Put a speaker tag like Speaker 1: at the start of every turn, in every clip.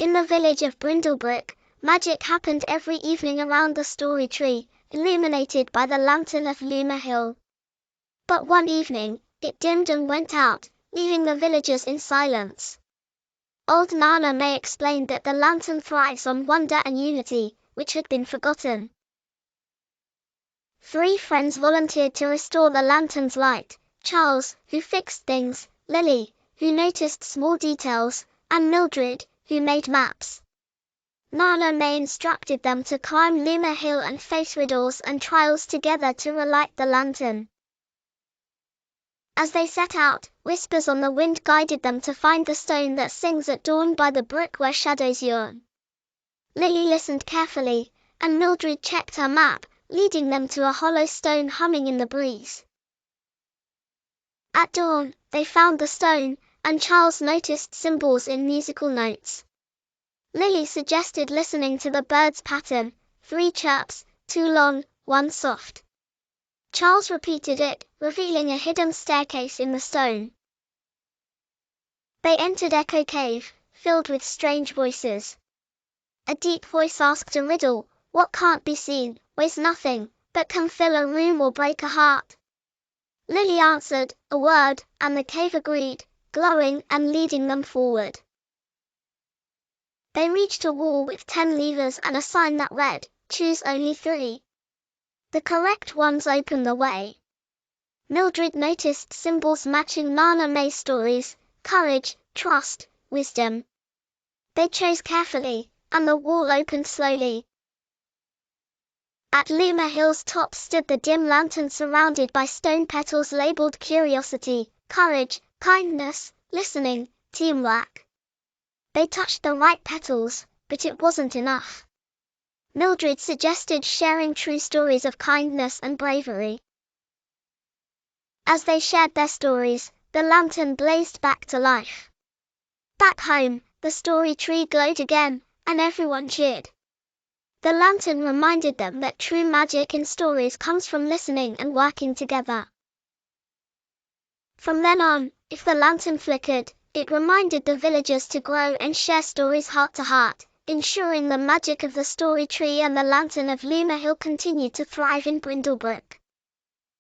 Speaker 1: In the village of Brindlebrook, magic happened every evening around the story tree, illuminated by the Lantern of Luma Hill. But one evening, it dimmed and went out, leaving the villagers in silence. Old Nana May explained that the lantern thrives on wonder and unity, which had been forgotten. 3 friends volunteered to restore the lantern's light: Charles, who fixed things; Lily, who noticed small details; and Mildred, who made maps. Nana May instructed them to climb Luma Hill and face riddles and trials together to relight the lantern. As they set out, whispers on the wind guided them to find the stone that sings at dawn by the brook where shadows yearn. Lily listened carefully, and Mildred checked her map, leading them to a hollow stone humming in the breeze. At dawn, they found the stone, and Charles noticed symbols in musical notes. Lily suggested listening to the bird's pattern: 3 chirps, 2 long, 1 soft. Charles repeated it, revealing a hidden staircase in the stone. They entered Echo Cave, filled with strange voices. A deep voice asked a riddle: what can't be seen, weighs nothing, but can fill a room or break a heart? Lily answered, a word, and the cave agreed, glowing and leading them forward. They reached a wall with 10 levers and a sign that read, choose only 3. The correct ones opened the way. Mildred noticed symbols matching Nana May's stories: courage, trust, wisdom. They chose carefully, and the wall opened slowly. At Luma Hill's top stood the dim lantern surrounded by stone petals labeled curiosity, courage, kindness, listening, teamwork. They touched the right petals, but it wasn't enough. Mildred suggested sharing true stories of kindness and bravery. As they shared their stories, the lantern blazed back to life. Back home, the story tree glowed again, and everyone cheered. The lantern reminded them that true magic in stories comes from listening and working together. From then on, if the lantern flickered, it reminded the villagers to grow and share stories heart to heart, ensuring the magic of the story tree and the Lantern of Luma Hill continued to thrive in Brindlebrook.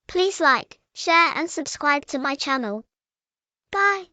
Speaker 1: Please like, share and subscribe to my channel. Bye!